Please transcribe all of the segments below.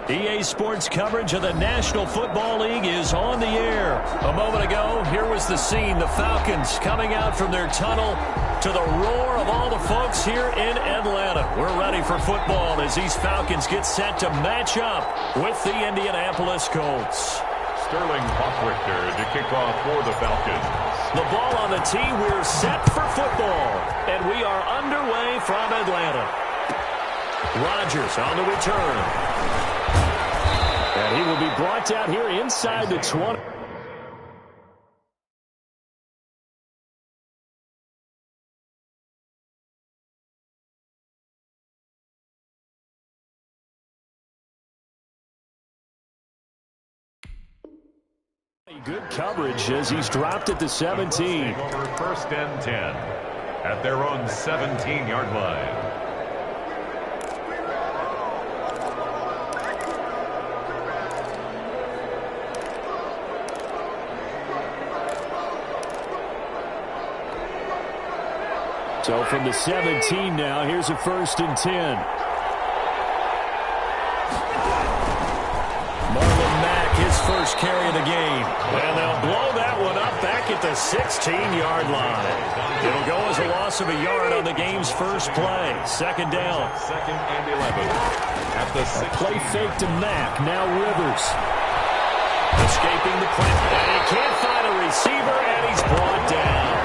EA Sports coverage of the National Football League is on the air. A moment ago, here was the scene. The Falcons coming out from their tunnel to the roar of all the folks here in Atlanta. We're ready for football as these Falcons get set to match up with the Indianapolis Colts. Sterling Hoffrichter to kick off for the Falcons. The ball on the tee. We're set for football. And we are underway from Atlanta. Rodgers on the return. And he will be brought down here inside the 20. Good coverage as he's dropped it to 17. Over 1st and 10 at their own 17-yard line. So from the 17 now, here's a 1st and 10. Marlon Mack, his first carry of the game. And they'll blow that one up back at the 16-yard line. It'll go as a loss of a yard on the game's first play. 2nd down. 2nd and 11 at the 16. Play fake to Mack. Now Rivers. Escaping the play. And he can't find a receiver, and he's brought down.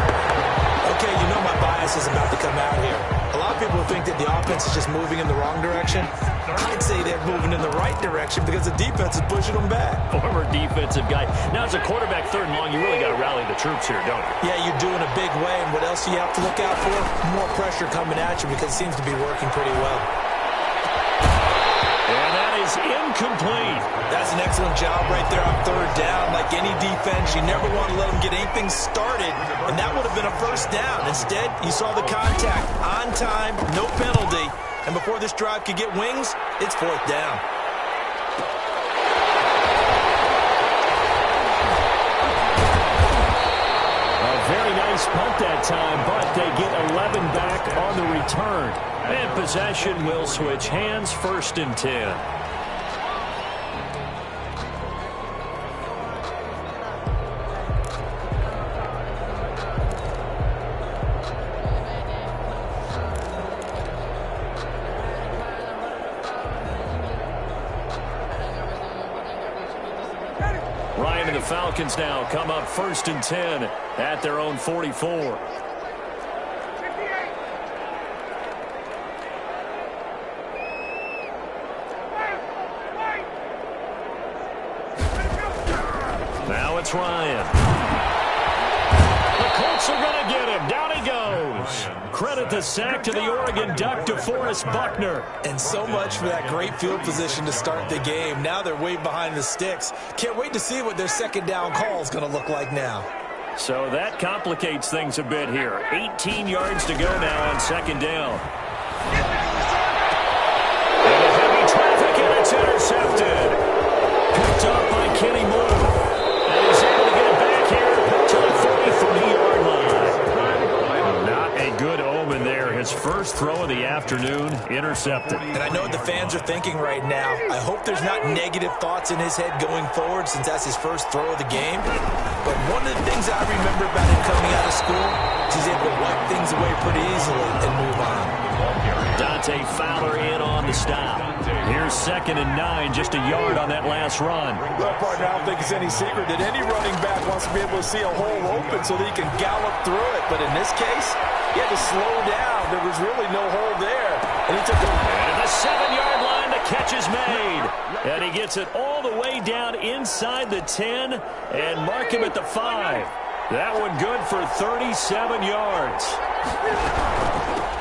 Okay, you know my bias is about to come out here. A lot of people think that the offense is just moving in the wrong direction. I'd say they're moving in the right direction because the defense is pushing them back. Former defensive guy. Now, as a quarterback 3rd and long, you really got to rally the troops here, don't you? Yeah, you're doing a big way, and what else do you have to look out for? More pressure coming at you because it seems to be working pretty well. And that is incomplete. That's an excellent job right there on 3rd down. Like any defense, you never want to let them get anything started, and that would have been a 1st down. Instead, you saw the contact on time, no penalty, and before this drive could get wings, it's 4th down. A very nice punt that time, but they get 11 back on the return. And possession will switch hands, 1st and 10. Ryan and the Falcons now come up 1st and 10 at their own 44. Now it's Ryan. The Colts are going to get him. Down he goes. Credit the sack to the Oregon Duck, DeForest Buckner. And so much for that great field position to start the game. Now they're way behind the sticks. Can't wait to see what their 2nd down call is going to look like now. So that complicates things a bit here. 18 yards to go now on 2nd down. And a heavy traffic, and it's intercepted. Picked up by Kenny Moore. And he's able to get it back here to the 33-yard line. Not a good omen there. His first throw of the afternoon, intercepted. And I know what the fans are thinking right now. I hope there's not negative thoughts in his head going forward since that's his first throw of the game. But one of the things I remember about him coming out of school is he's able to wipe things away pretty easily and move on. Dante Fowler in on the stop. Here's 2nd and 9, just a yard on that last run. Well, partner, I don't think it's any secret that any running back wants to be able to see a hole open so that he can gallop through it. But in this case, he had to slow down. There was really no hole there. And he took a... And the 7-yard line, the catch is made. And he gets it all the way down inside the 10 and mark him at the 5. That one good for 37 yards.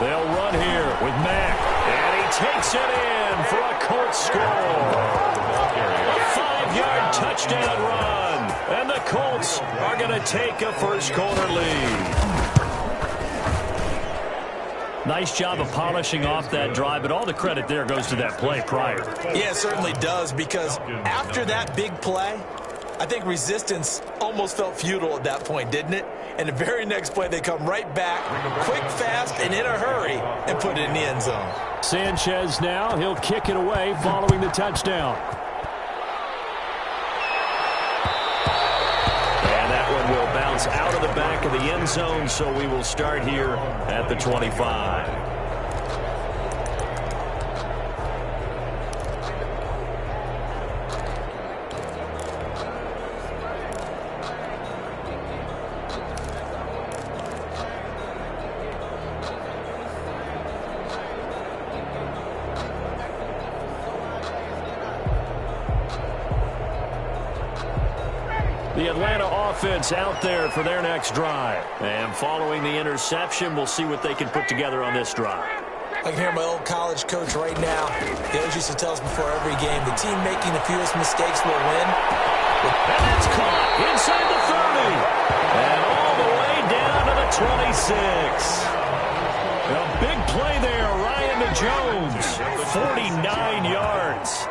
They'll run here with Mack. And he takes it in for a Colts score. A 5-yard touchdown run. And the Colts are going to take a first-quarter lead. Nice job of polishing off that drive, but all the credit there goes to that play prior. Yeah, it certainly does, because after that big play, I think resistance almost felt futile at that point, didn't it? And the very next play, they come right back, quick, fast, and in a hurry, and put it in the end zone. Sanchez now, he'll kick it away following the touchdown. And that one will bounce out of the back of the end zone, so we will start here at the 25. The Atlanta offense out there for their next drive. And following the interception, we'll see what they can put together on this drive. I can hear my old college coach right now. He always used to tell us before every game, the team making the fewest mistakes will win. And it's caught inside the 30. And all the way down to the 26. A big play there, Ryan to Jones. 49 yards.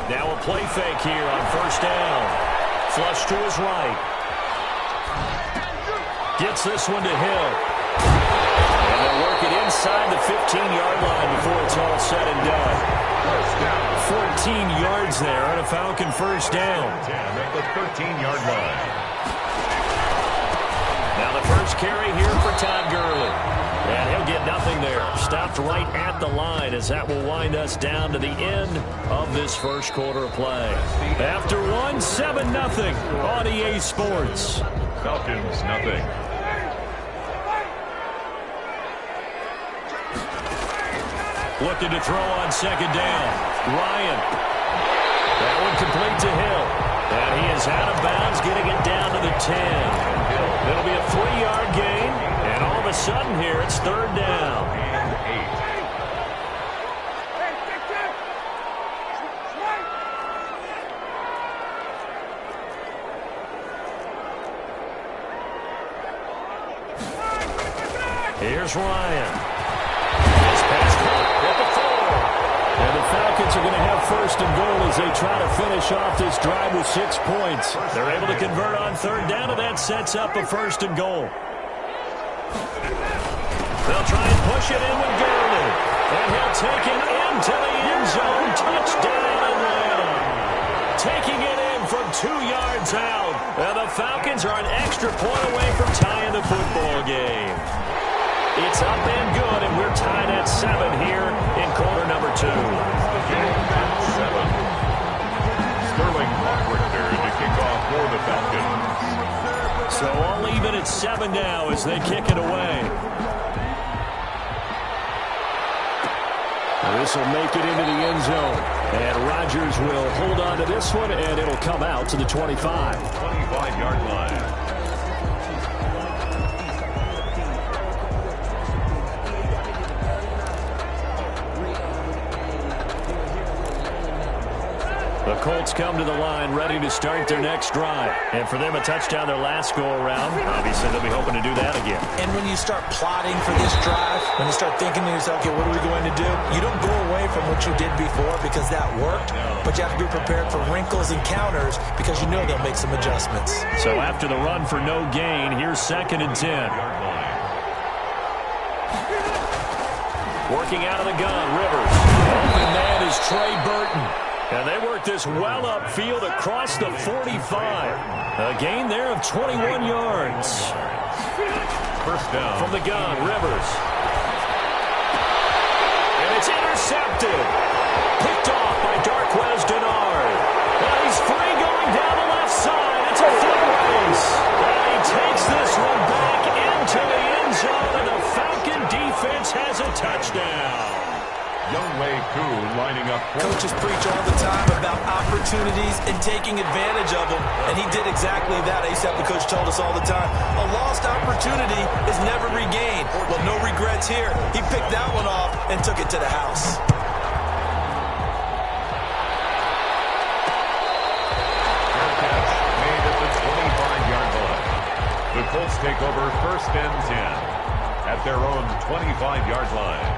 Now a play fake here on first down. Flush to his right. Gets this one to Hill. And they'll work it inside the 15-yard line before it's all said and done. 14 yards there on a Falcon first down. At the 13-yard line. Now the first carry here for Todd Gurley. And he'll get nothing there. Stopped right at the line as that will wind us down to the end of this first quarter of play. After one, 7-0 on EA Sports. Falcons, nothing. Looking to throw on second down. Ryan. That one complete to Hill. And he is out of bounds, getting it down to the 10. It'll be a 3-yard gain. And all of a sudden here, it's third down. And 8. Here's Ryan. This pass caught at the 4. And the Falcons are going to have first and goal as they try to finish off this drive with 6 points. They're able to convert on third down, and that sets up a first and goal. They'll try and push it in with Gurley. And he'll take it into the end zone. Touchdown, Atlanta. Taking it in from 2 yards out. And the Falcons are an extra point away from tying the football game. It's up and good, and we're tied at 7 here in quarter number 2. 7. Sterling Richter to kick off for the Falcons. So all even at 7 now as they kick it away. This will make it into the end zone. And Rodgers will hold on to this one, and it'll come out to the 25. 25-yard line. The Colts come to the line ready to start their next drive. And for them, a touchdown their last go-around. Obviously, they'll be hoping to do that again. And when you start plotting for this drive, when you start thinking to yourself, okay, what are we going to do? You don't go away from what you did before because that worked, but you have to be prepared for wrinkles and counters because you know they'll make some adjustments. So after the run for no gain, here's 2nd and 10. Working out of the gun, Rivers. Open man is Trey Burton. And they work this well upfield across the 45. A gain there of 21 yards. First down. From the gun, Rivers. And it's intercepted. Picked off by Darquez Denard. And he's free going down the left side. It's a foot race. And he takes this one back into the end zone. And the Falcon defense has a touchdown. Younghoe Koo lining up. Coaches preach all the time about opportunities and taking advantage of them, and he did exactly that. ASAP, the coach told us all the time, a lost opportunity is never regained. Well, no regrets here. He picked that one off and took it to the house. Fair catch made at the 25-yard line. The Colts take over 1st and 10 at their own 25-yard line.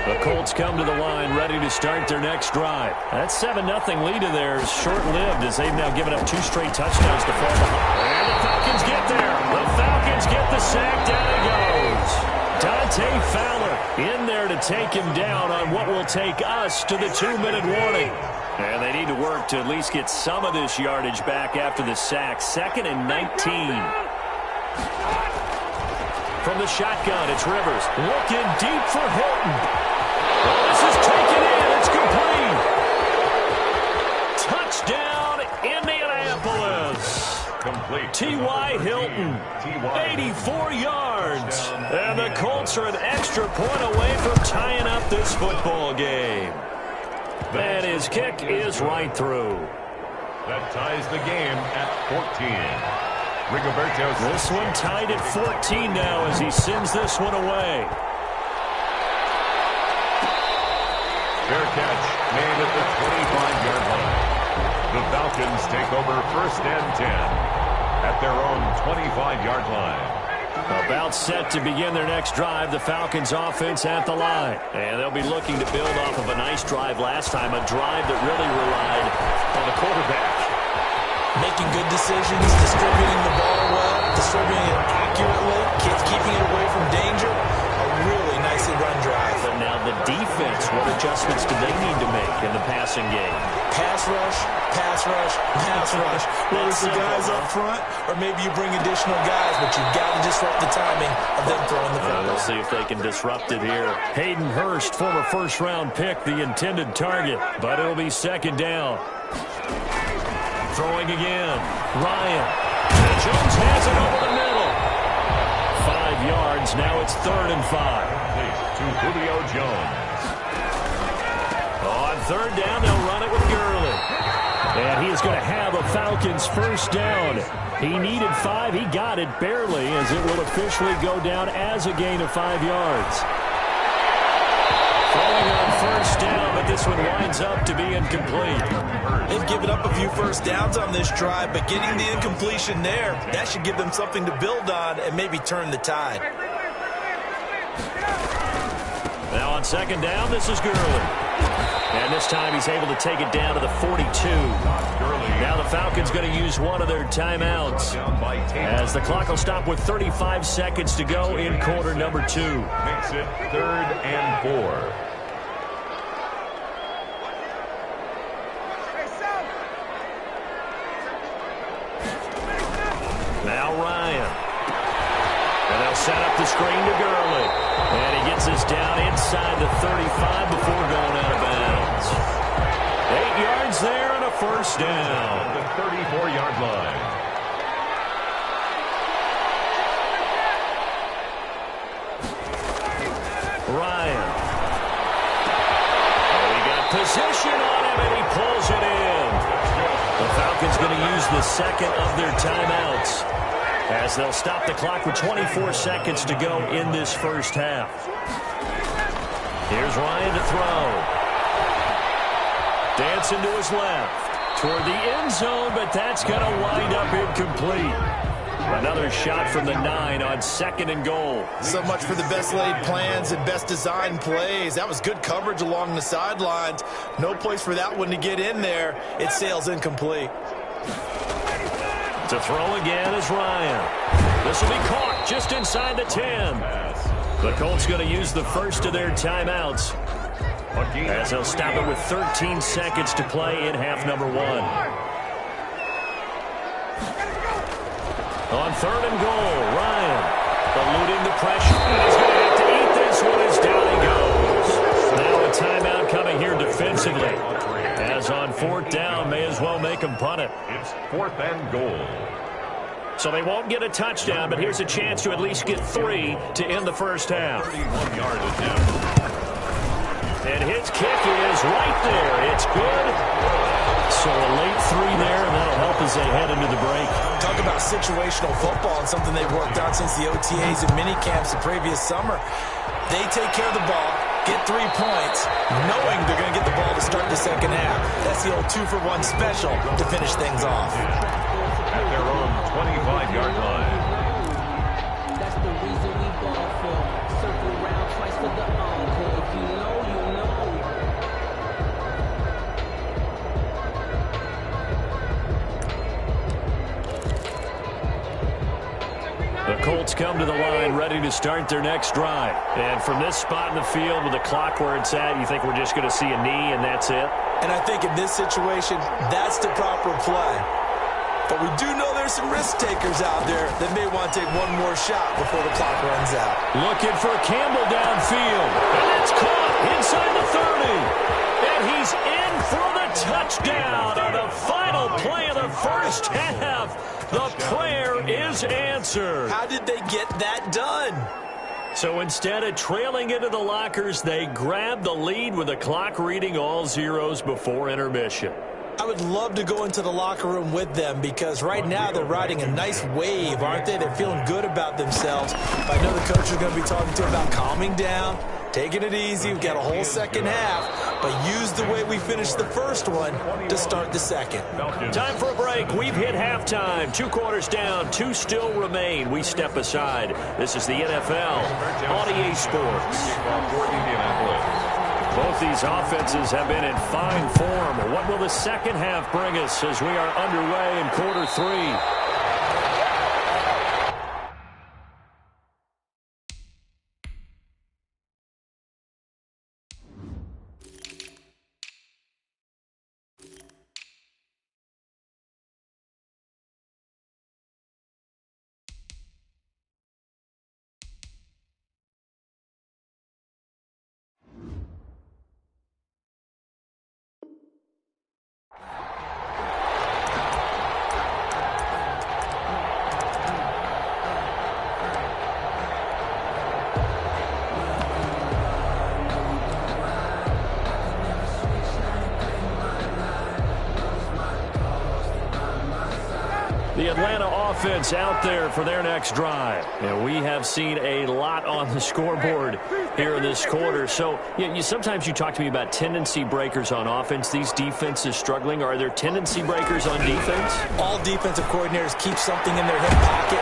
The Colts come to the line, ready to start their next drive. That 7-0 lead of theirs is short-lived as they've now given up 2 straight touchdowns to fall behind. And the Falcons get there. The Falcons get the sack. Down he goes. Dante Fowler in there to take him down on what will take us to the 2-minute warning. And they need to work to at least get some of this yardage back after the sack. 2nd and 19. From the shotgun, it's Rivers. Looking deep for Hilton. Oh, this is taken in. It's complete. Touchdown, Indianapolis. Complete. T.Y. Hilton, 84 yards. And the Colts are an extra point away from tying up this football game. And his kick is right through. That ties the game at 14. Rigoberto. This one tied at 14 now as he sends this one away. Fair catch made at the 25-yard line. The Falcons take over 1st and 10 at their own 25-yard line. About set to begin their next drive, the Falcons offense at the line. And they'll be looking to build off of a nice drive last time, a drive that really relied on the quarterback. Making good decisions, distributing the ball well, distributing it accurately, keeping it away from danger. A really nicely run drive. But now the defense, what adjustments do they need to make in the passing game? Pass rush, pass rush, pass rush. Whether it's the guys up front or maybe you bring additional guys, but you've got to disrupt the timing of them throwing the football. We'll see if they can disrupt it here. Hayden Hurst, former first-round pick, the intended target, but it'll be 2nd down. Throwing again. Ryan. And Jones has it over the middle. 5 yards. Now it's 3rd and 5. To Julio Jones. On 3rd down, they'll run it with Gurley. And he is going to have a Falcons 1st down. He needed 5. He got it barely as it will officially go down as a gain of 5 yards. Throwing on 1st down, but this one winds up to be incomplete. They've given up a few 1st downs on this drive, but getting the incompletion there, that should give them something to build on and maybe turn the tide. Now on 2nd down, this is Gurley. And this time he's able to take it down to the 42. Now the Falcons going to use one of their timeouts as the clock will stop with 35 seconds to go in quarter number 2. Makes it 3rd and 4. Now Ryan. And they'll set up the screen to Gurley. And he gets this down inside the 35 before going out of bounds. 8 yards there and a 1st down. The 34-yard line. Ryan. Oh, he got position on him and he pulls it in. The Falcons going to use the 2nd of their timeouts as they'll stop the clock with 24 seconds to go in this 1st half. Here's Ryan to throw. Dancing to his left toward the end zone, but that's going to wind up incomplete. Another shot from the 9 on 2nd and goal. So much for the best laid plans and best designed plays. That was good coverage along the sidelines. No place for that one to get in there. It sails incomplete. To throw again is Ryan. This will be caught just inside the 10. The Colts going to use the 1st of their timeouts as they'll stop it with 13 seconds to play in half number 1. On 3rd and goal, Ryan eluding the pressure. He's going to have to eat this one as down he goes. Now a timeout coming here defensively. As on 4th down, may as well make him punt it. It's 4th and goal. So they won't get a touchdown, but here's a chance to at least get 3 to end the 1st half. 31-yard attempt. And his kick is right there. It's good. So a late 3 there, and that'll help as they head into the break. Talk about situational football and something they've worked on since the OTAs and mini camps the previous summer. They take care of the ball, get 3 points, knowing they're going to get the ball to start the 2nd half. That's the old 2-for-1 special to finish things off. At their own 25-yard line. That's the reason we ball for. Circle around twice for the encore. If you know, you The Colts come to the line ready to start their next drive. And from this spot in the field with the clock where it's at, you think we're just going to see a knee and that's it? And I think in this situation, that's the proper play. But we do know there's some risk takers out there that may want to take one more shot before the clock runs out. Looking for Campbell downfield. And it's caught inside the 30. And he's in for the touchdown on the final play of the first half. The prayer is answered. How did they get that done? So instead of trailing into the lockers, they grab the lead with the clock reading all zeros before intermission. I would love to go into the locker room with them because right now they're riding a nice wave, aren't they? They're feeling good about themselves. But I know the coach is going to be talking to them about calming down, taking it easy. We've got a whole second half, but use the way we finished the first one to start the second. Time for a break. We've hit halftime. 2 quarters down, 2 still remain. We step aside. This is the NFL on EA Sports. Both these offenses have been in fine form. What will the second half bring us as we are underway in quarter 3? The Atlanta offense out there for their next drive. And we have seen a lot on the scoreboard here in this quarter. So sometimes you talk to me about tendency breakers on offense. These defenses struggling. Are there tendency breakers on defense? All defensive coordinators keep something in their hip pocket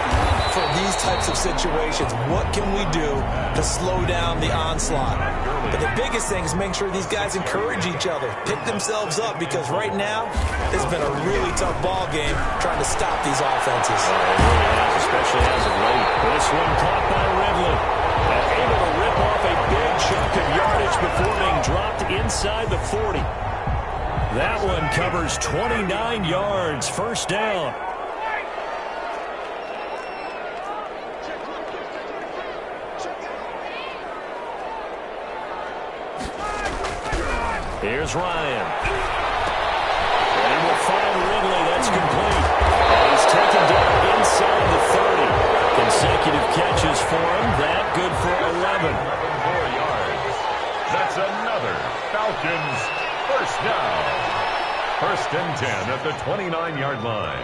for these types of situations. What can we do to slow down the onslaught? But the biggest thing is make sure these guys encourage each other, pick themselves up, because right now it's been a really tough ball game trying to stop these offenses. It really has, especially as of late. This one caught by Ridley. And able to rip off a big chunk of yardage before being dropped inside the 40. That one covers 29 yards, first down. Here's Ryan. And he will find Ridley. That's complete. And he's taken down inside the 30. Consecutive catches for him. That good for 11. 4 yards. That's another Falcons first down. First and 10 at the 29-yard line.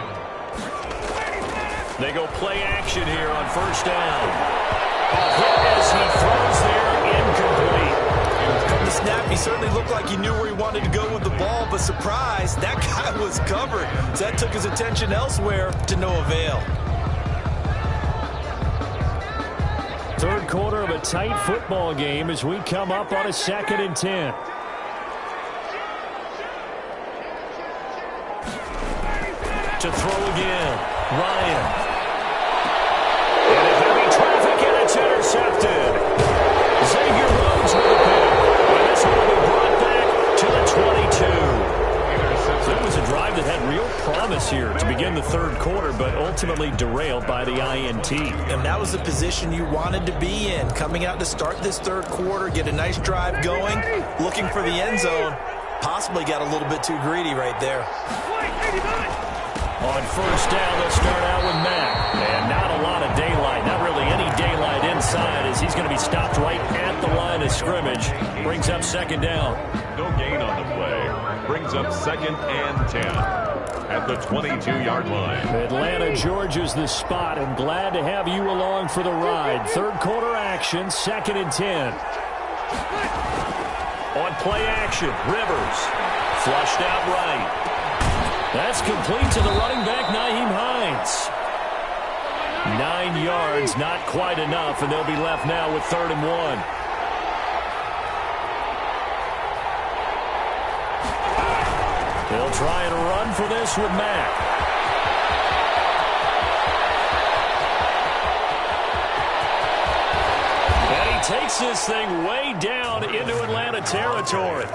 They go play action here on first down. As he throws there, incomplete. From the snap, he certainly looked like he knew where he wanted to go with the ball, but surprise, that guy was covered. So that took his attention elsewhere to no avail. Third quarter of a tight football game as we come up on a 2nd and 10. To throw again, Ryan. And a heavy traffic, and it's intercepted. Xavier Rhodes with a pick. And this will be brought back to the 22. So it was a drive that had real promise here to begin the third quarter, but ultimately derailed by the INT. And that was the position you wanted to be in, coming out to start this third quarter, get a nice drive going, looking for the end zone. Possibly got a little bit too greedy right there. On first down, they'll start out with Matt. And not a lot of daylight, not really any daylight inside, as he's going to be stopped right at the line of scrimmage. Brings up second down. No gain on the play. Brings up 2nd and 10 at the 22-yard line. Atlanta, Georgia's the spot, and glad to have you along for the ride. Third quarter action, 2nd and 10. On play action, Rivers. Flushed out right. That's complete to the running back, Nyheim Hines. 9 yards, not quite enough, and they'll be left now with 3rd and 1. They'll try and run for this with Mack. takes this thing way down into Atlanta territory.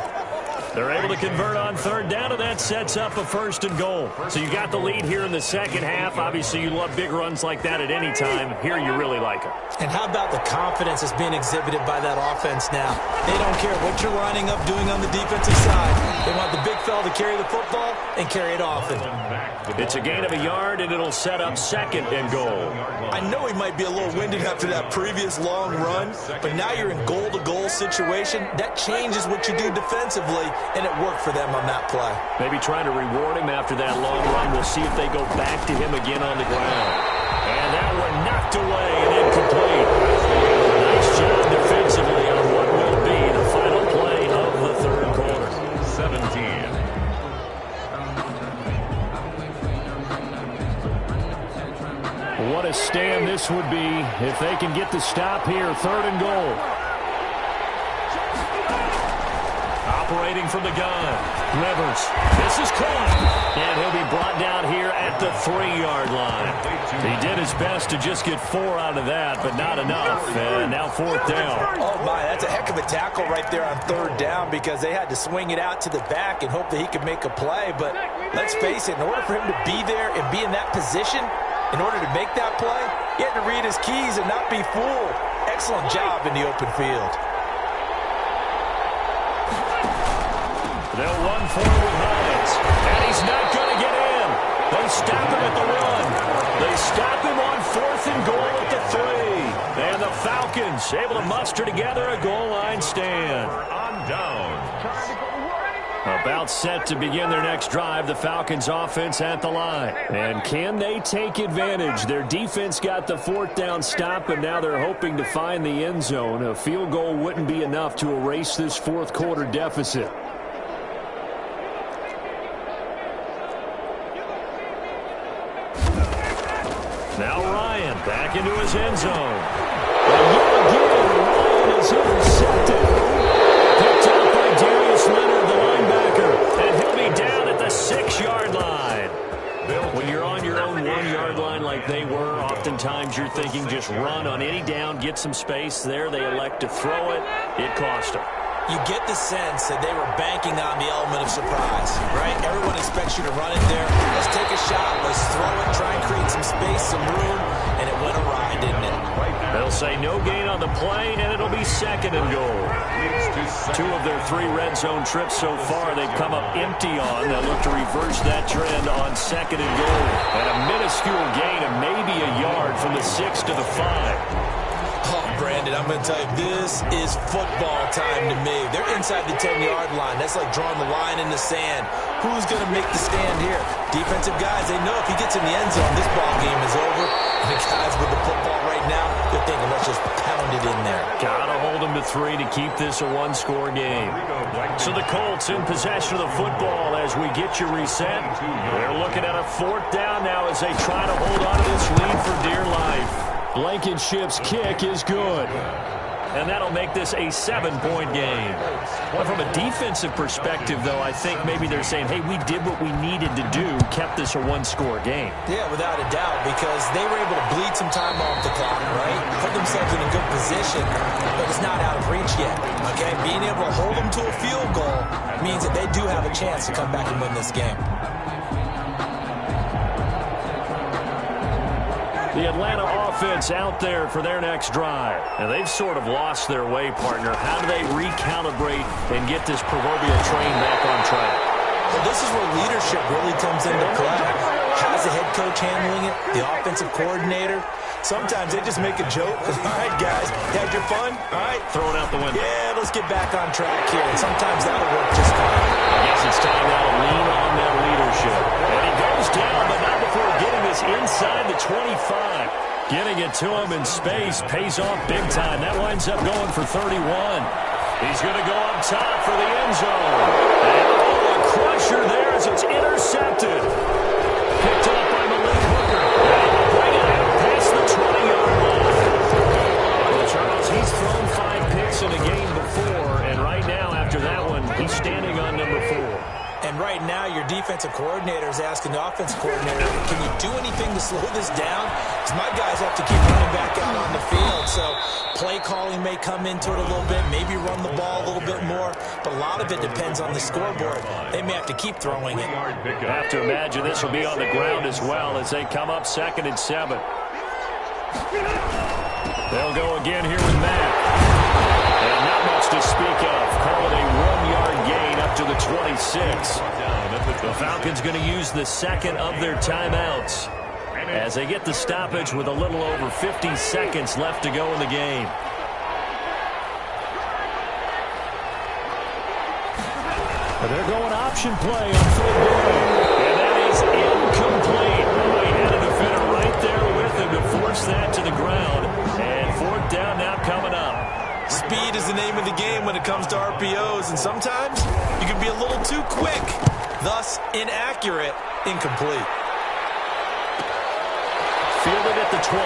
They're able to convert on third down, and that sets up a 1st and goal. So you got the lead here in the second half. Obviously, you love big runs like that at any time. Here, you really like it. And how about the confidence that's being exhibited by that offense now? They don't care what you're lining up doing on the defensive side. They want the big fella to carry the football and carry it often. It's a gain of a yard, and it'll set up 2nd and goal. I know he might be a little winded after that previous long run, but now you're in goal-to-goal situation. That changes what you do defensively, and it worked for them on that play. Maybe trying to reward him after that long run. We'll see if they go back to him again on the ground. And that one knocked away and incomplete. Nice job defensively on what will be the final play of the 3rd quarter. 17. What a stand this would be if they can get the stop here. 3rd and goal. Operating from the gun. Rivers. This is caught. And he'll be brought down here at the 3-yard line. He did his best to just get 4 out of that, but not enough. And now 4th down. Oh, my, that's a heck of a tackle right there on 3rd down because they had to swing it out to the back and hope that he could make a play. But let's face it, in order for him to be there and be in that position, in order to make that play, he had to read his keys and not be fooled. Excellent job in the open field. They'll run forward with Hines, and he's not going to get in. They stop him at the 1. They stop him on 4th and goal at the 3. And the Falcons able to muster together a goal line stand. On down. About set to begin their next drive, the Falcons offense at the line. And can they take advantage? Their defense got the 4th down stop, and now they're hoping to find the end zone. A field goal wouldn't be enough to erase this 4th quarter deficit. Now Ryan back into his end zone. And yet again, Ryan is intercepted. Picked out by Darius Leonard, the linebacker. And he'll be down at the 6-yard line. When you're on your own 1-yard line like they were, oftentimes you're thinking just run on any down, get some space. There they elect to throw it. It cost them. You get the sense that they were banking on the element of surprise, right? Everyone expects you to run it there. Let's take a shot. Let's throw it, try and create some space, some room, and it went awry, didn't it? They'll say no gain on the play, and it'll be 2nd and goal. 2 of their 3 red zone trips so far they've come up empty on. They'll look to reverse that trend on 2nd and goal. And a minuscule gain of maybe a yard from the 6 to the 5. Oh, Brandon, I'm going to tell you, this is football time to me. They're inside the 10-yard line. That's like drawing the line in the sand. Who's going to make the stand here? Defensive guys, they know if he gets in the end zone, this ball game is over. And the guys with the football right now, they're thinking, let's just pound it in there. Got to hold them to 3 to keep this a 1-score game. So the Colts in possession of the football as we get you reset. They're looking at a 4th down now as they try to hold on to this lead for dear life. Blankenship's kick is good. And that'll make this a 7-point game. Well, from a defensive perspective, though, I think maybe they're saying, hey, we did what we needed to do, kept this a 1-score game. Yeah, without a doubt, because they were able to bleed some time off the clock, right? Put themselves in a good position, but it's not out of reach yet, okay? Being able to hold them to a field goal means that they do have a chance to come back and win this game. The Atlanta offense out there for their next drive. And they've sort of lost their way, partner. How do they recalibrate and get this proverbial train back on track? Well, this is where leadership really comes into play. How's the head coach handling it? The offensive coordinator? Sometimes they just make a joke. All right, guys, you had your fun? All right. Throw it out the window. Yeah, let's get back on track here. And sometimes that'll work just fine. I guess it's time now to lean on that leadership. And he goes down, but not before getting this inside the 25. Getting it to him in space pays off big time. That winds up going for 31. He's going to go up top for the end zone. And a crusher there as it's intercepted. Picked up by Malik Hooker. And bring it out past the 20-yard line. Well, Charles, he's thrown 5 picks in a game before, and right now, after that one, he's standing on number 4. And right now, your defensive coordinator is asking the offensive coordinator, can you do anything to slow this down? Because my guys have to keep running back out on the field. So play calling may come into it a little bit, maybe run the ball a little bit more, but a lot of it depends on the scoreboard. They may have to keep throwing it. You have to imagine this will be on the ground as well as they come up 2nd and 7. They'll go again here with Matt. And not much to speak of. Call it a 1-yard gain up to the 26. The Falcons going to use the second of their timeouts as they get the stoppage with a little over 50 seconds left to go in the game. They're going option play on 4th down. And that is incomplete. He had a defender right there with him to force that to the ground. And 4th down now coming up. Speed is the name of the game when it comes to RPOs, and sometimes you can be a little too quick, thus inaccurate, incomplete. Fielded at the 20.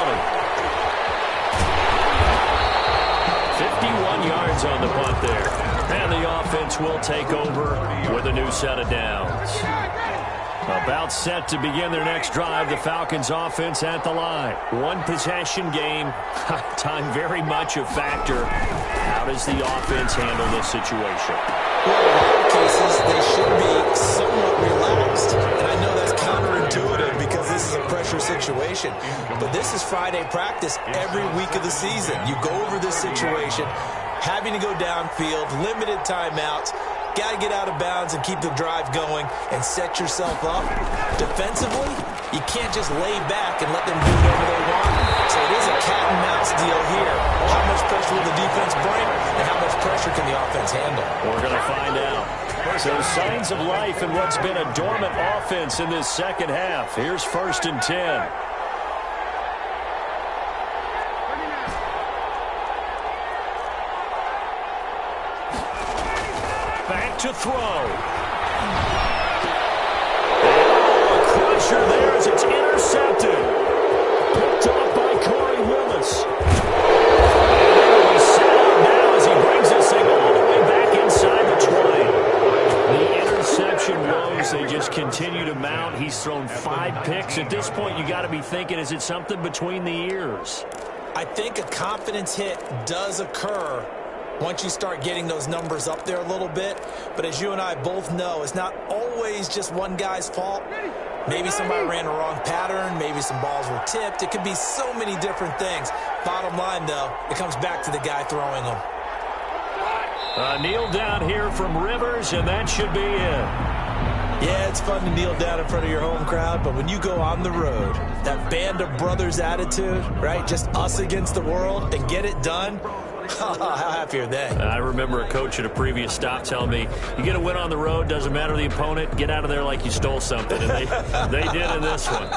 51 yards on the punt there. And the offense will take over with a new set of downs. About set to begin their next drive, the Falcons offense at the line. 1 possession game. Time very much a factor. How does the offense handle this situation? Well, in a lot of cases, they should be somewhat relaxed. And I know that's counterintuitive because this is a pressure situation. But this is Friday practice every week of the season. You go over this situation, having to go downfield, limited timeouts. Got to get out of bounds and keep the drive going and set yourself up. Defensively, you can't just lay back and let them do whatever they want. So it is a cat and mouse deal here. How much pressure will the defense bring and how much pressure can the offense handle? We're going to find out. So signs of life in what's been a dormant offense in this second half. Here's 1st and 10. To throw. A crusher there as it's intercepted. Picked off by Corey Willis. And he's set up now as he brings this thing all the way back inside the 20. The interception woes, they just continue to mount. He's thrown 5 picks. At this point, you got to be thinking, is it something between the ears? I think a confidence hit does occur once you start getting those numbers up there a little bit. But as you and I both know, it's not always just one guy's fault. Maybe somebody ran a wrong pattern. Maybe some balls were tipped. It could be so many different things. Bottom line, though, it comes back to the guy throwing them. Kneel down here from Rivers, and that should be it. Yeah, it's fun to kneel down in front of your home crowd, but when you go on the road, that band of brothers attitude, right, just us against the world, and get it done, how happy are they? I remember a coach at a previous stop telling me, you get a win on the road, doesn't matter the opponent, get out of there like you stole something. And they did in this one.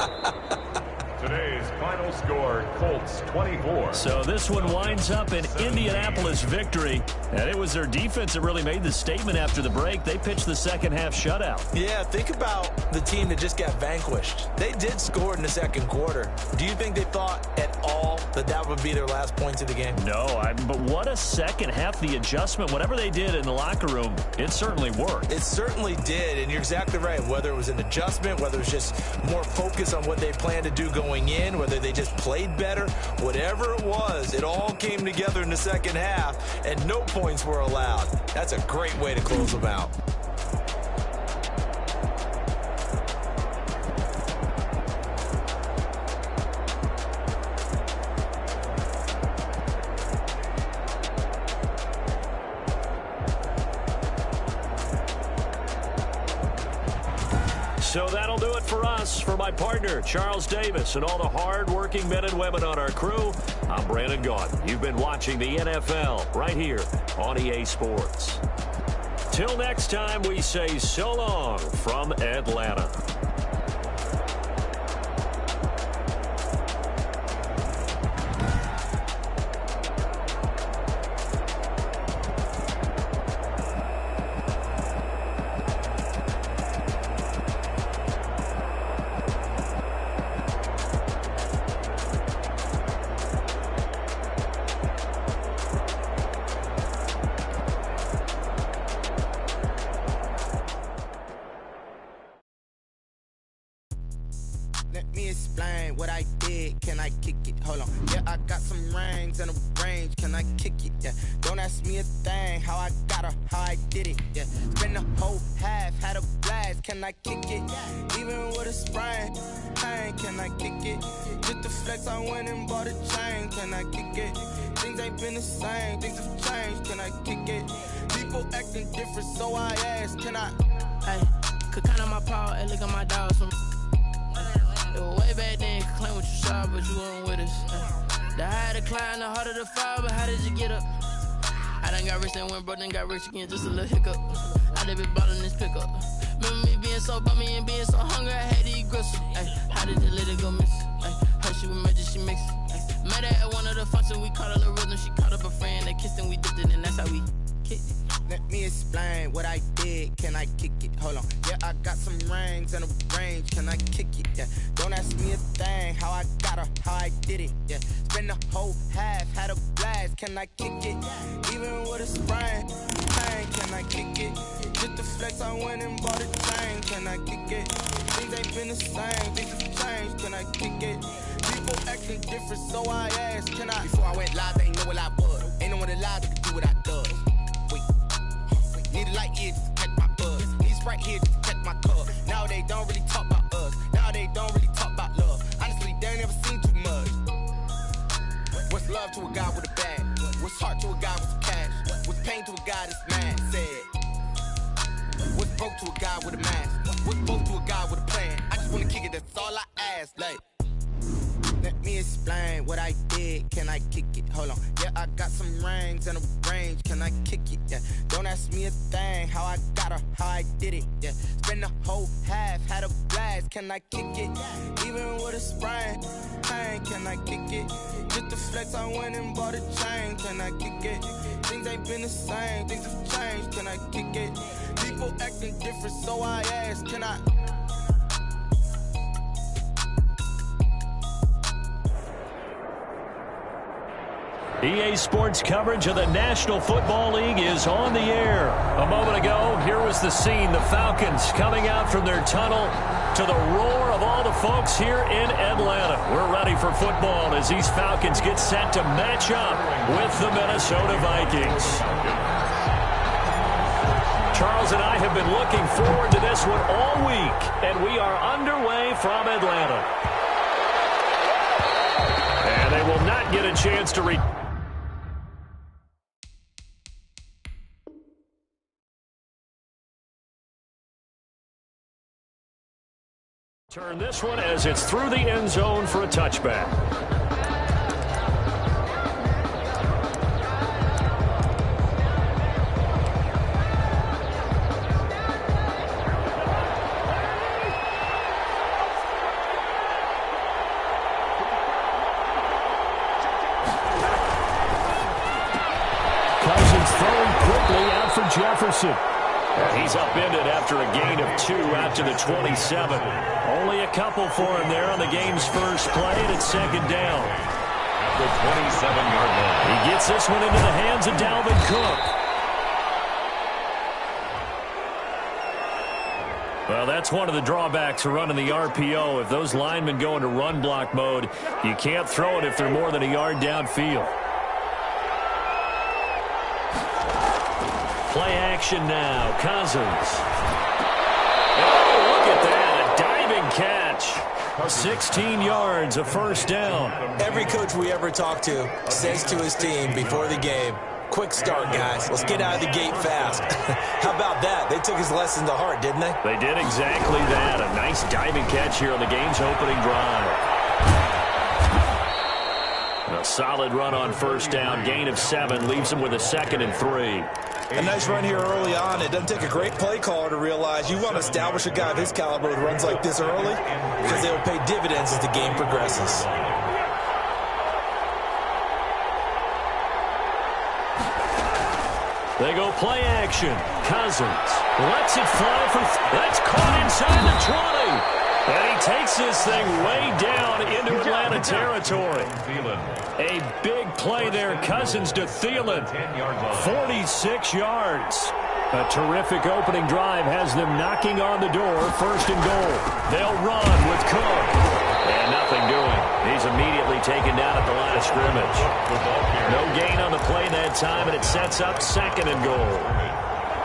Today's final score, Colts 24. So this one winds up an Indianapolis victory. And it was their defense that really made the statement after the break. They pitched the second half shutout. Yeah, think about the team that just got vanquished. They did score in the second quarter. Do you think they thought at all that that would be their last points of the game? No, but what a second half. The adjustment, whatever they did in the locker room, it certainly worked. It certainly did, and you're exactly right. Whether it was an adjustment, whether it was just more focus on what they planned to do going in, whether they just played better, whatever it was, it all came together in the second half, and no points were allowed. That's a great way to close them out. So that'll do it for us. For my partner, Charles Davis, and all the hard-working men and women on our crew, I'm Brandon Gaudin. You've been watching the NFL right here on EA Sports. Till next time, we say so long from Atlanta. explain what I did? Can I kick it? Hold on. Yeah, I got some rings and a range. Can I kick it? Yeah. Don't ask me a thing. How I got her, how I did it. Yeah. Spend the whole half, had a blast. Can I kick it? Even with a sprain. Pain, can I kick it? Just the flex, I went and bought a chain. Can I kick it? Things ain't been the same. Things have changed. Can I kick it? People acting different, so I ask. Can I? Hey, could count on my power and look at my dogs from. It was way back then, could claim what you saw, but you weren't with us. The higher the climb, the harder the fall, but how did you get up? I done got rich and went broke, then got rich again, just a little hiccup. I done been bought in this pickup. Remember me being so bummy and being so hungry, I had to eat gristle. Ay, how did the little go miss? Ay, her she was magic, she mixed. Ay, met her at one of the functions, we caught a little rhythm, she caught up a friend, they kissed and we dipped it, and that's how we kicked it. Let me explain what I did. Can I kick it? Hold on. Yeah, I got some rings and a range. Can I kick it? Yeah. Don't ask me a thing. How I got her, how I did it. Yeah. Spend the whole half, had a blast. Can I kick it? Even with a sprain. Pain, can I kick it? Just the flex, I went and bought a chain. Can I kick it? Things ain't been the same. Things have changed. Can I kick it? People acting different, so I asked. Can I? Before I went live, they ain't know what I was. Ain't no one alive that could do what I does. Need a light here just to catch my buzz. Need Sprite here just to catch my cup. Now they don't really talk about us. Now they don't really talk about love. Honestly, they ain't never seen too much. What's love to a guy with a bag? What's heart to a guy with some cash? What's pain to a guy that's mad? Said. What's broke to a guy with a mask? What's broke to a guy with a plan? I just wanna kick it, that's all I ask. Like, let me explain what I did. Can I kick it? Hold on. Yeah, I got some rings and a range. Can I kick it? Yeah. Don't ask me a thing. How I got her, how I did it. Yeah. Spend the whole half, had a blast. Can I kick it? Even with a sprain. Pain, can I kick it? Just the flex, I went and bought a chain. Can I kick it? Things ain't been the same. Things have changed. Can I kick it? People acting different, so I ask. Can I? EA Sports coverage of the National Football League is on the air. A moment ago, here was the scene. The Falcons coming out from their tunnel to the roar of all the folks here in Atlanta. We're ready for football as these Falcons get set to match up with the Minnesota Vikings. Charles and I have been looking forward to this one all week, and we are underway from Atlanta. And they will not get a chance to turn this one as it's through the end zone for a touchback. Cousins throwing quickly out for Jefferson. He's upended after a gain of 2 out to the 27. Only a couple for him there on the game's first play, and it's second down. At the 27-yard line. He gets this one into the hands of Dalvin Cook. Well, that's one of the drawbacks of running the RPO. If those linemen go into run block mode, you can't throw it if they're more than a yard downfield. Play action now. Cousins. Oh, look at that. A diving catch. 16 yards, a first down. Every coach we ever talk to says to his team before the game, quick start, guys. Let's get out of the gate fast. How about that? They took his lesson to heart, didn't they? They did exactly that. A nice diving catch here on the game's opening drive. A solid run on first down. Gain of 7 leaves him with a 2nd and 3. A nice run here early on. It doesn't take a great play caller to realize you want to establish a guy of his caliber with runs like this early because they will pay dividends as the game progresses. They go play action. Cousins lets it fly for... That's caught inside the 20. And he takes this thing way down into Atlanta territory. A big play there. Cousins to Thielen. 46 yards. A terrific opening drive has them knocking on the door. First and goal. They'll run with Cook. And nothing nothing doing. He's immediately taken down at the line of scrimmage. No gain on the play that time, and it sets up 2nd and goal.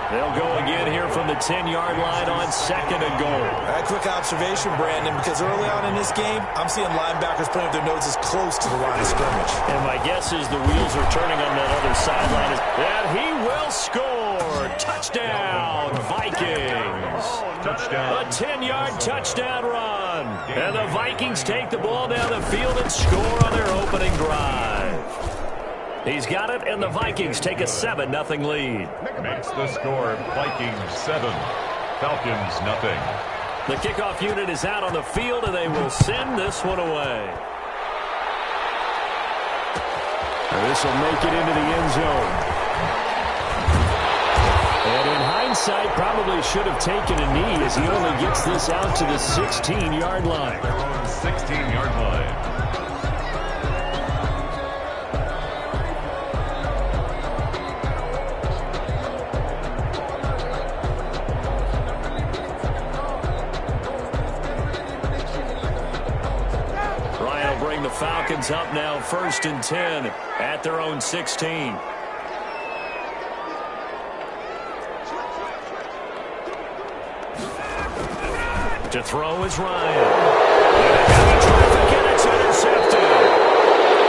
They'll go again here from the 10-yard line on 2nd and goal. A quick observation, Brandon, because early on in this game, I'm seeing linebackers putting their noses close to the line of scrimmage. And my guess is the wheels are turning on that other sideline. And he will score. Touchdown, Vikings. Touchdown. A 10-yard touchdown run. And the Vikings take the ball down the field and score on their opening drive. He's got it, and the Vikings take a 7-0 lead. Makes the score Vikings 7, Falcons nothing. The kickoff unit is out on the field, and they will send this one away. This will make it into the end zone. And in hindsight, probably should have taken a knee as he only gets this out to the 16-yard line. Their own 16-yard line. The Falcons up now 1st and 10 at their own 16. To throw is Ryan. And heavy traffic, and it's intercepted.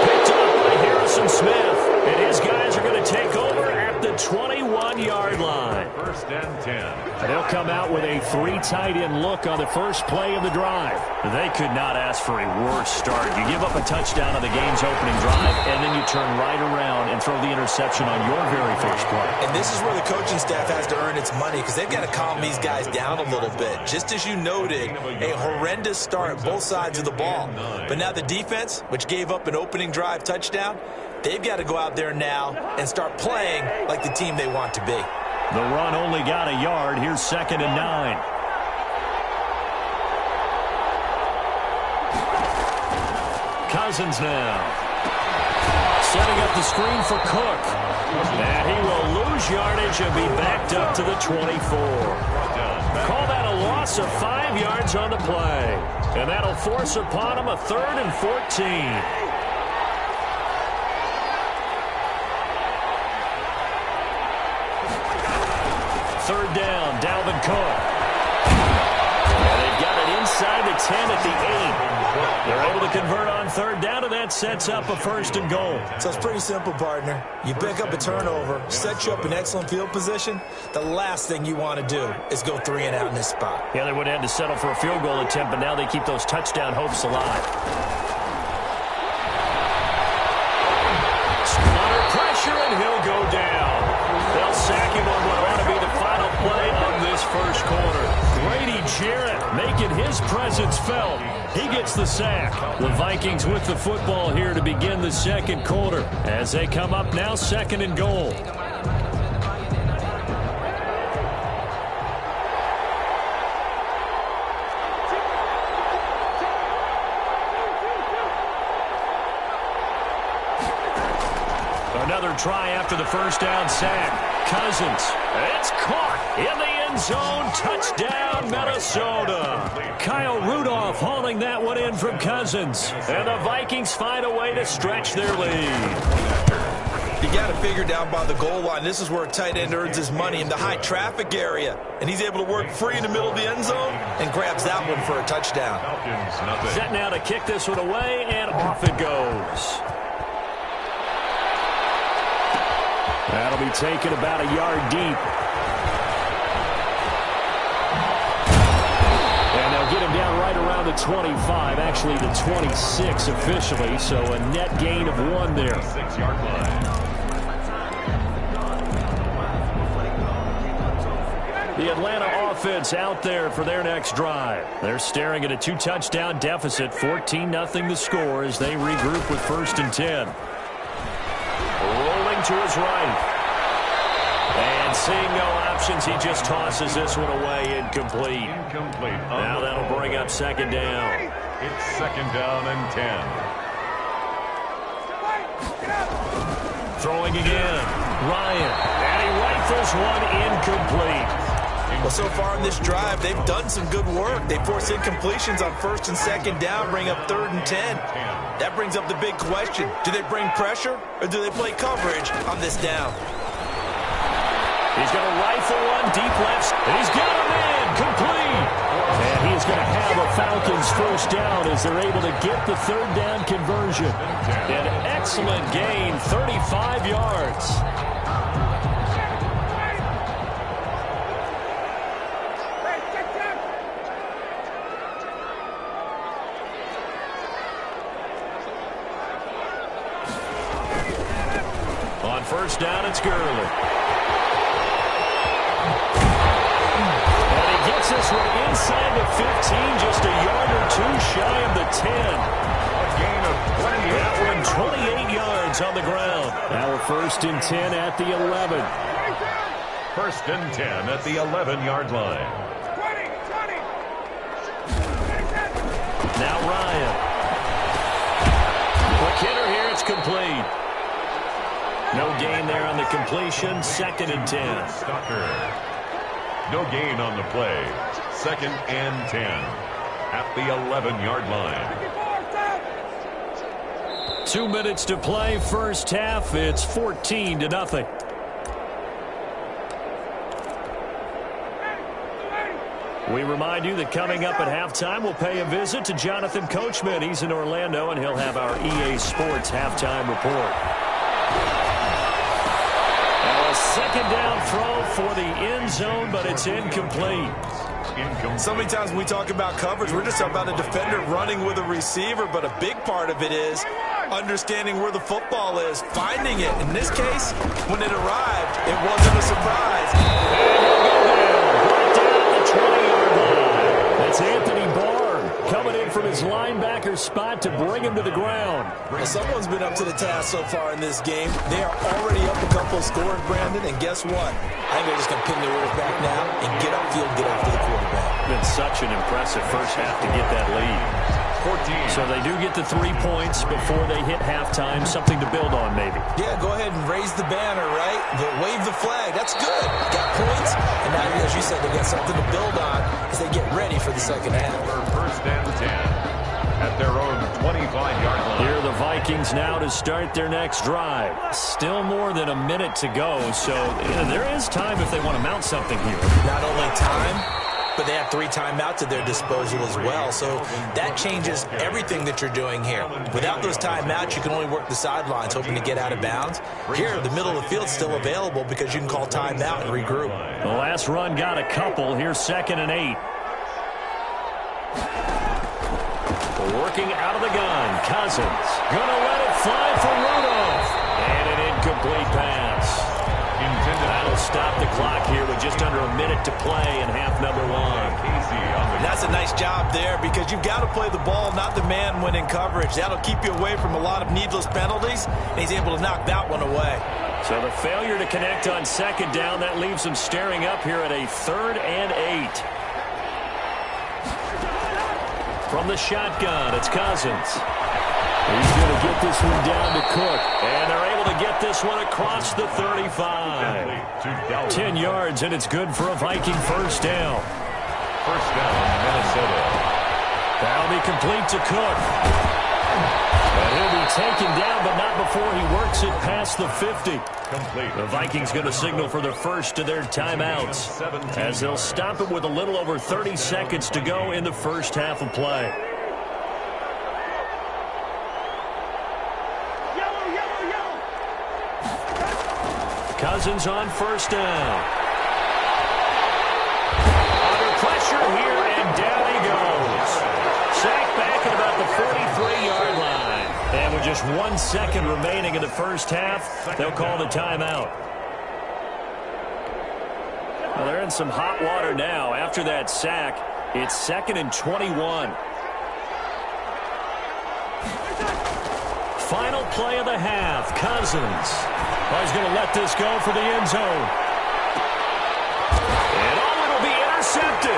Picked up by Harrison Smith. And his guys are going to take over at the 21-yard line. 1st and 10. They'll come out with a 3 tight end look on the first play of the drive. They could not ask for a worse start. You give up a touchdown on the game's opening drive, and then you turn right around and throw the interception on your very first play. And this is where the coaching staff has to earn its money because they've got to calm these guys down a little bit. Just as you noted, a horrendous start both sides of the ball. But now the defense, which gave up an opening drive touchdown, they've got to go out there now and start playing like the team they want to be. The run only got a yard. Here's 2nd and 9. Cousins now. Setting up the screen for Cook. And he will lose yardage and be backed up to the 24. Call that a loss of 5 yards on the play. And that'll force upon him a 3rd and 14. 3rd down, Dalvin Cook. And they've got it inside the 10 at the 8. They're able to convert on 3rd down, and that sets up a 1st and goal. So it's pretty simple, partner. You pick up a turnover, set you up in excellent field position. The last thing you want to do is go 3 and out in this spot. Yeah, they would have had to settle for a field goal attempt, but now they keep those touchdown hopes alive. Under pressure, and he'll go down. They'll sack him on what ought to be the final play of this first quarter. Grady Jarrett making his presence felt. He gets the sack. The Vikings with the football here to begin the 2nd quarter as they come up now 2nd and goal. Another try after the 1st down sack. Cousins, it's caught in the end zone. Touchdown, Minnesota. Kyle Rudolph hauling that one in from Cousins. And the Vikings find a way to stretch their lead. You got to figure down by the goal line. This is where a tight end earns his money in the high traffic area. And he's able to work free in the middle of the end zone and grabs that one for a touchdown. Falcons nothing. Set now to kick this one away, and off it goes. That'll be taken about a yard deep. And they'll get him down right around the 25, actually the 26 officially, so a net gain of 1 there. 6-yard line. The Atlanta offense out there for their next drive. They're staring at a 2-touchdown deficit, 14-0 the score as they regroup with 1st and 10. Rolling to his right. And seeing no options, he just tosses this one away, incomplete. Now that'll bring up 2nd down. It's 2nd down and 10. Throwing again. Ryan. And he rifles one incomplete. Well, so far in this drive, they've done some good work. They force incompletions on 1st and 2nd down, bring up 3rd and 10. That brings up the big question. Do they bring pressure or do they play coverage on this down? He's going to rifle one deep left. And he's got him in. Complete. And he is going to have a Falcons first down as they're able to get the 3rd down conversion. An excellent gain, 35 yards. On 1st down, it's Gurley. Gets this one inside the 15, just a yard or 2 shy of the 10. A gain of 28. That one 28 yards on the ground. Now a 1st and 10 at the 11. 1st and 10 at the 11-yard line. Now Ryan. McKinnon here, it's complete. No gain there on the completion, 2nd and 10. Stalker. No gain on the play. 2nd and 10 at the 11-yard line. 2 minutes to play, first half. It's 14-0. We remind you that coming up at halftime, we'll pay a visit to Jonathan Coachman. He's in Orlando, and he'll have our EA Sports halftime report. A 2nd down throw for the end zone, but it's incomplete. So many times when we talk about coverage, we're just about a defender running with a receiver, but a big part of it is understanding where the football is, finding it. In this case, when it arrived, it wasn't a surprise. Brought down at the 20-yard line. That's Anthony Barr coming in from his linebacker spot to bring him to the ground. Well, someone's been up to the task so far in this game. They are already up a couple of scores, Brandon, and guess what? I think they're just going to pin their ears back now and get upfield, get after the quarterback. Been such an impressive first half to get that lead. 14. So they do get the 3 points before they hit halftime, something to build on maybe. Yeah, go ahead and raise the banner, right? Wave the flag. That's good. Got points, and now, as you said, they got something to build on as they get ready for the second half. 1st and 10 at their own 25-yard line. Here are the Vikings now to start their next drive. Still more than a minute to go, so there is time if they want to mount something here. Not only time, but they have 3 timeouts at their disposal as well. So that changes everything that you're doing here. Without those timeouts, you can only work the sidelines, hoping to get out of bounds. Here, the middle of the field's still available because you can call timeout and regroup. The last run got a couple. Here's 2nd and 8. Working out of the gun. Cousins gonna let it fly for Rudolph. And an incomplete pass. That'll stop the clock here with just under a minute to play in half number 1. That's a nice job there because you've got to play the ball, not the man when in coverage. That'll keep you away from a lot of needless penalties, and he's able to knock that one away. So the failure to connect on 2nd down, that leaves him staring up here at a 3rd and 8. From the shotgun, it's Cousins. He's going to get this one down to Cook. And they're able to get this one across the 35. 10 yards, and it's good for a Viking first down. First down, Minnesota. That'll be complete to Cook. And he'll be taken down, but not before he works it past the 50. Complete. The Vikings going to signal for the first of their timeouts as they'll stop it with a little over 30 seconds to go in the first half of play. Cousins on first down. Under pressure here, and down he goes. Sacked back at about the 43-yard line. And with just 1 second remaining in the first half, they'll call the timeout. Well, they're in some hot water now. After that sack, it's 2nd and 21. Final play of the half. Cousins. Oh, he's going to let this go for the end zone. And oh, it'll be intercepted.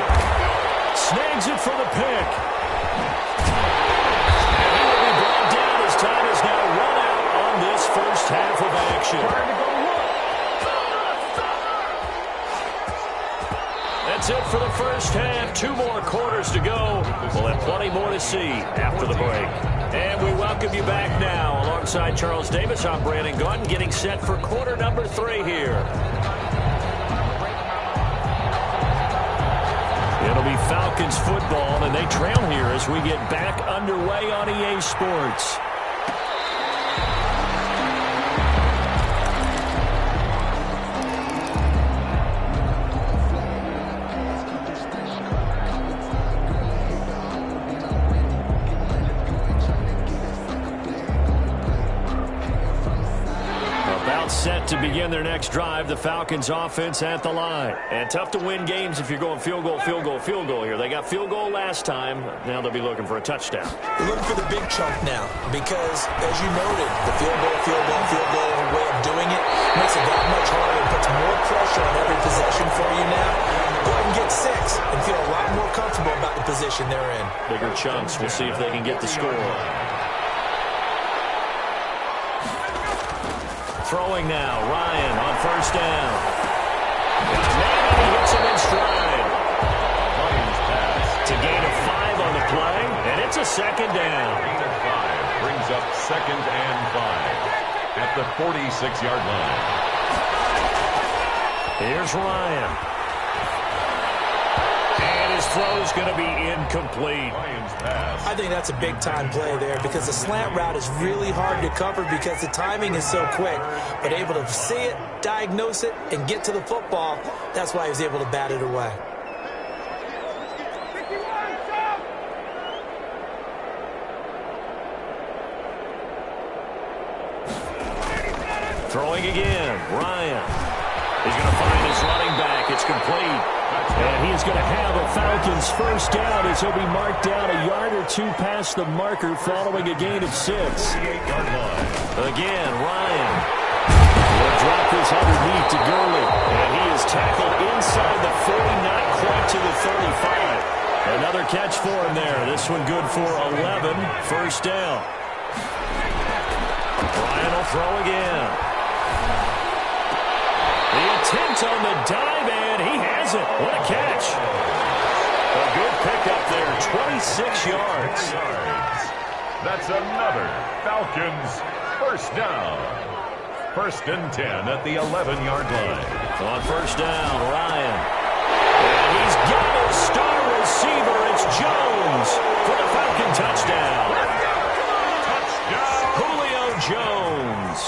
Snags it for the pick. And he will be brought down as time is now run out on this first half of action. that's it for the first half. 2 more quarters to go. We'll have plenty more to see after the break. And we welcome you back now. Alongside Charles Davis, I'm Brandon Gunn, getting set for quarter number 3 here. It'll be Falcons football, and they trail here as we get back underway on EA Sports. Set to begin their next drive. The Falcons offense at the line. And tough to win games if you're going field goal, field goal, field goal here. They got field goal last time. Now they'll be looking for a touchdown. They're looking for the big chunk now because, as you noted, the field goal way of doing it makes it that much harder and puts more pressure on every possession for you now. Go ahead and get 6 and feel a lot more comfortable about the position they're in. Bigger chunks. We'll see if they can get the score. Throwing now, Ryan on first down. And he hits him in stride. Lions pass. To gain of 5 on the play, and it's a second down. Gain of 5 brings up 2nd and 5 at the 46-yard line. Here's Ryan. And his throw's going to be incomplete. Lions pass. I think that's a big-time play there because the slant route is really hard to cover because the timing is so quick. But able to see it, diagnose it, and get to the football, that's why he was able to bat it away. Throwing again, Ryan. He's going to find his running back. It's complete. And he's going to have a Falcons first down as he'll be marked down a yard or 2 past the marker following a gain of 6. 48-yard line. Again, Ryan. He'll drop this underneath to Gurley. And he is tackled inside the 40, not quite to the 35. Another catch for him there. This one good for 11. First down. Ryan will throw again. The attempt on the dive, and he has it. What a catch. A good pickup there, 26 yards. That's another Falcons first down. 1st and 10 at the 11-yard line. On first down, Ryan. And he's got his star receiver. It's Jones for the Falcon touchdown. Julio Jones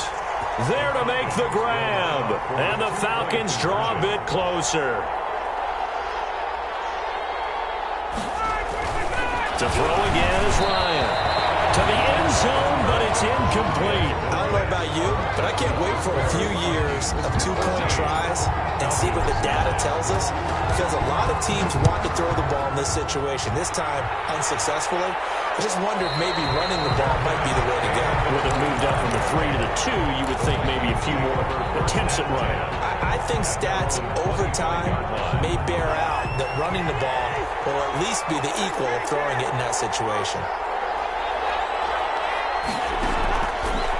there to make the grab. And the Falcons draw a bit closer. To throw again is Ryan. To the end zone, but it's incomplete. I don't know about you, but I can't wait for a few years of 2-point tries and see what the data tells us, because a lot of teams want to throw the ball in this situation. This time, unsuccessfully. I just wondered maybe running the ball might be the way to go. With it moved up from the 3 to the 2, you would think maybe a few more attempts at running. I think stats over time may bear out that running the ball will at least be the equal of throwing it in that situation.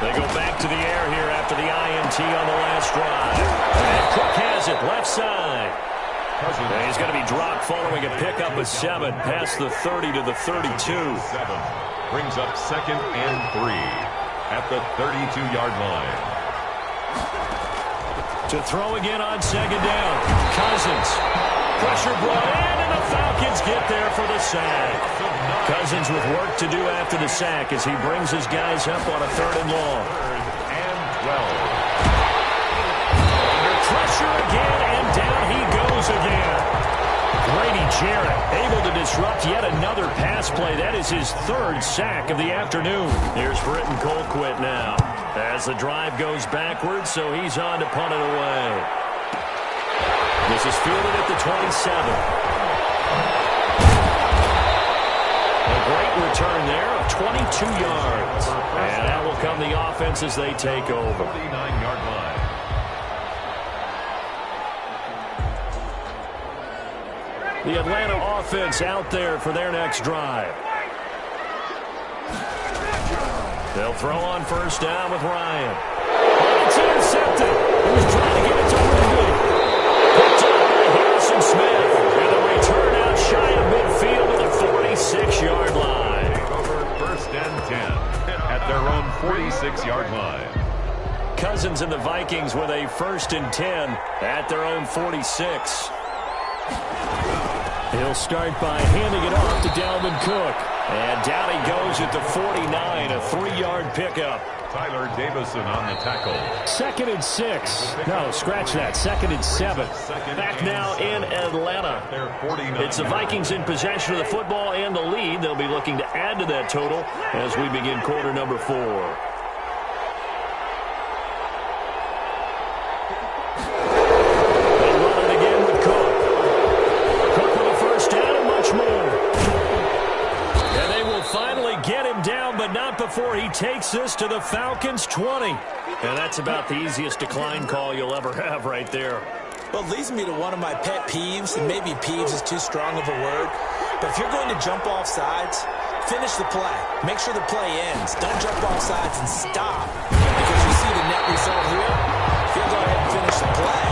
They go back to the air here after the INT on the last drive. And Cook has it, left side. And he's going to be dropped following a pickup of 7 past the 30 to the 32. 7 brings up 2nd and 3 at the 32-yard line. To throw again on 2nd down. Cousins. Pressure brought in, and the Falcons get there for the sack. Cousins with work to do after the sack as he brings his guys up on a 3rd and long. 3rd and 12. Under pressure again, and down he goes again. Grady Jarrett able to disrupt yet another pass play. That is his 3rd sack of the afternoon. Here's Britton Colquitt now as the drive goes backwards, so he's on to punt it away. This is fielded at the 27. A great return there of 22 yards. And that will come the offense as they take over. 49-yard line. The Atlanta offense out there for their next drive. They'll throw on first down with Ryan. It's intercepted. He was trying to get it to Ridley. Picked up by Harrison Smith. And the 46-yard line. Take over first and 10 at their own 46-yard line. Cousins and the Vikings with a 1st and 10 at their own 46. He'll start by handing it off to Dalvin Cook. And down he goes at the 49, a 3-yard pickup. Tyler Davison on the tackle. 2nd and 6. No, scratch that. 2nd and 7. Back now in Atlanta. It's the Vikings in possession of the football and the lead. They'll be looking to add to that total as we begin quarter number 4. Before he takes this to the Falcons' 20. And that's about the easiest decline call you'll ever have right there. Well, it leads me to one of my pet peeves, and maybe peeves is too strong of a word, but if you're going to jump off sides, finish the play. Make sure the play ends. Don't jump off sides and stop, because you see the net result here. If you go ahead and finish the play,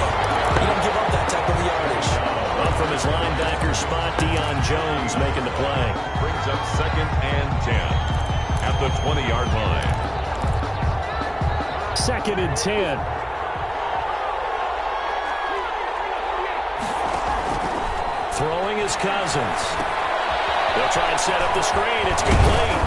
you don't give up that type of yardage. Well, from his linebacker spot, Deion Jones making the play. Brings up 2nd and 10. At the 20-yard line. 2nd and 10. Throwing is Cousins. They'll try and set up the screen. It's complete.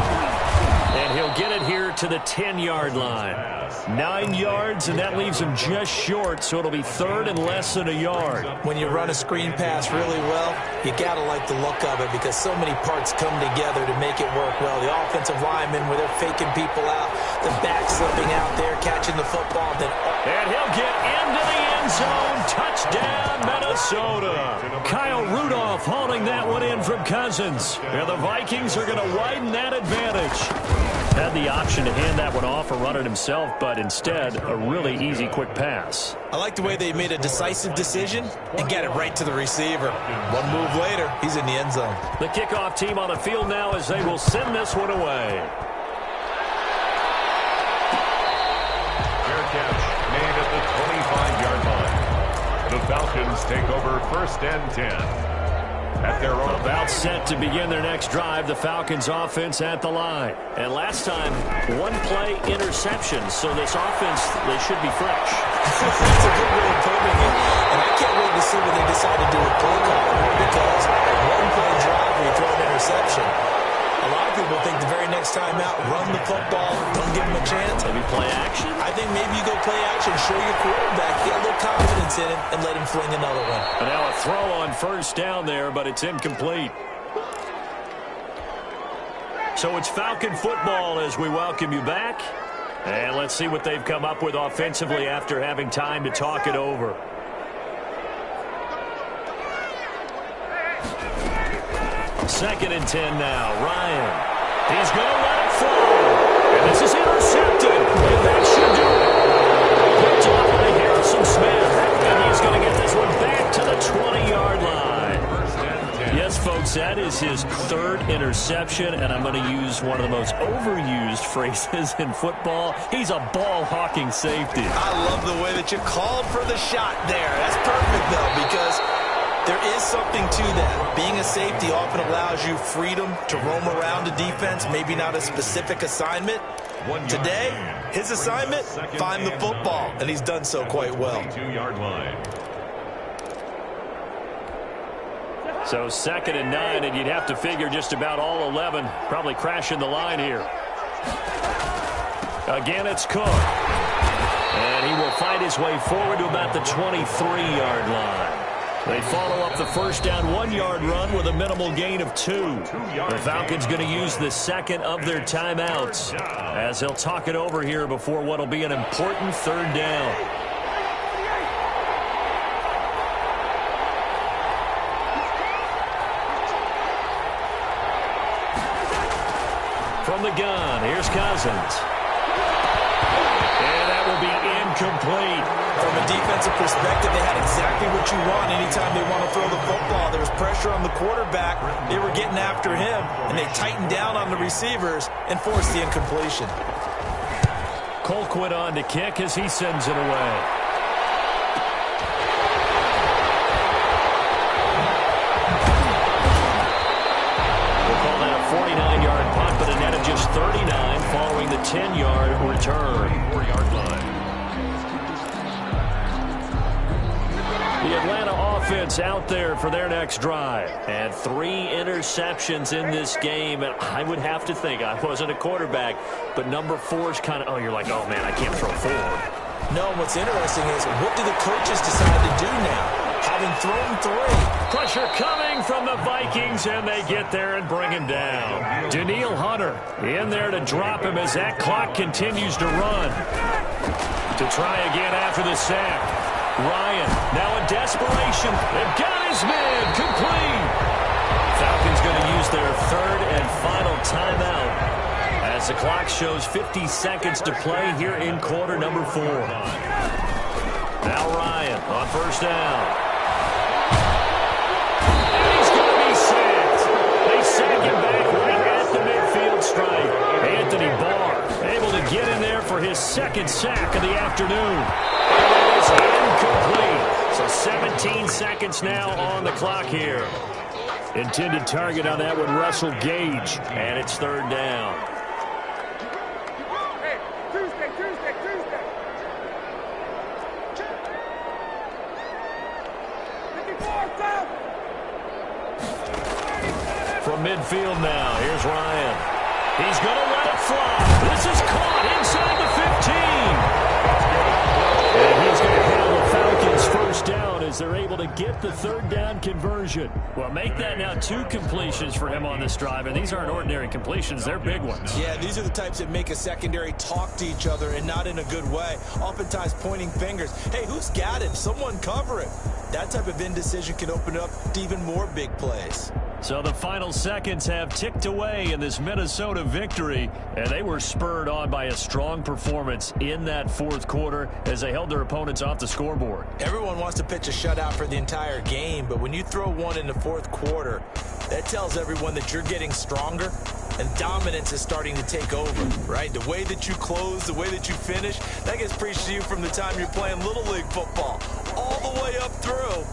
And he'll get it here to the 10-yard line. 9 yards, and that leaves him just short, so it'll be 3rd and less than a yard. When you run a screen pass really well, you got to like the look of it because so many parts come together to make it work well. The offensive linemen, where they're faking people out, the back slipping out there, catching the football. And he'll get into the end zone. Touchdown, Minnesota. Kyle Rudolph hauling that one in from Cousins. And the Vikings are going to widen that advantage. Had the option to hand that one off or run it himself, but instead, a really easy, quick pass. I like the way they made a decisive decision and get it right to the receiver. One move later, he's in the end zone. The kickoff team on the field now as they will send this one away. Fair catch made at the 25-yard line. The Falcons take over 1st and 10. At their own. About set to begin their next drive, the Falcons offense at the line. And last time, 1-play interception, so this offense, they should be fresh. That's a good way of putting it. And I can't wait to see what they decide to do with play calling, because a 1-play drive where you throw an interception, a lot of people think the very next time out, run the football, don't give them a chance. Maybe play action? I think maybe you go play action, show your quarterback, get a little confidence in him, and let him fling another one. And now a throw on 1st down there, but it's incomplete. So it's Falcon football as we welcome you back. And let's see what they've come up with offensively after having time to talk it over. Second and 10 now. Ryan. He's going to let it fly. And this is intercepted. And that should do it. Picked off by Harrison Smith. And he's going to get this one back to the 20-yard line. Yes, folks, that is his 3rd interception. And I'm going to use one of the most overused phrases in football. He's a ball-hawking safety. I love the way that you called for the shot there. That's perfect, though, because there is something to that. Being a safety often allows you freedom to roam around a defense, maybe not a specific assignment. Today, his assignment, find the football, and he's done so quite well. 2-yard line. So 2nd and 9, and you'd have to figure just about all 11 probably crashing the line here. Again, it's Cook. And he will find his way forward to about the 23-yard line. They follow up the 1st down 1-yard run with a minimal gain of 2. The Falcons going to use the 2nd of their timeouts as they'll talk it over here before what will be an important 3rd down. From the gun, here's Cousins. And that will be incomplete. From a defensive perspective, they had exactly what you want anytime they want to throw the football. There was pressure on the quarterback. They were getting after him, and they tightened down on the receivers and forced the incompletion. Colquitt on to kick as he sends it away. We'll call 10-yard return. 4-yard line. The Atlanta offense out there for their next drive. And 3 interceptions in this game. And I would have to think, I wasn't a quarterback, but number 4 is kind of, oh, you're like, oh, man, I can't throw forward. No, what's interesting is what do the coaches decide to do now? Having thrown 3. Pressure coming from the Vikings, and they get there and bring him down. Danielle Hunter in there to drop him as that clock continues to run. To try again after the sack. Ryan, now in desperation. They've got his man complete. Falcons going to use their 3rd and final timeout as the clock shows 50 seconds to play here in quarter number 4. Now Ryan on first down. And he's going to be sacked. They sack him back right at the midfield stripe. Anthony Barr able to get in there for his 2nd sack of the afternoon. And it is incomplete. So 17 seconds now on the clock here. Intended target on that one, Russell Gage. And it's 3rd down. From midfield now, here's Ryan. He's going to let it fly. This is caught inside the 15. And he's going to have the Falcons first down as they're able to get the 3rd down conversion. Well, make that now 2 completions for him on this drive, and these aren't ordinary completions. They're big ones. Yeah, these are the types that make a secondary talk to each other and not in a good way. Oftentimes pointing fingers. Hey, who's got it? Someone cover it. That type of indecision can open up to even more big plays. So the final seconds have ticked away in this Minnesota victory, and they were spurred on by a strong performance in that 4th quarter as they held their opponents off the scoreboard. Everyone wants to pitch a shutout for the entire game, but when you throw one in the 4th quarter, that tells everyone that you're getting stronger and dominance is starting to take over, right? The way that you close, the way that you finish, that gets preached to you from the time you're playing Little League football all the way up through.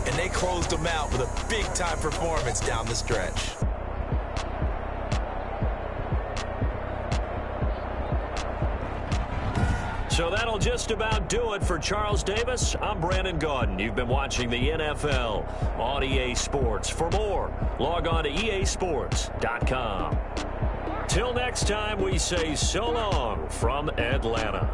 And they closed them out with a big-time performance down the stretch. So that'll just about do it for Charles Davis. I'm Brandon Gaudin. You've been watching the NFL on EA Sports. For more, log on to easports.com. Till next time, we say so long from Atlanta.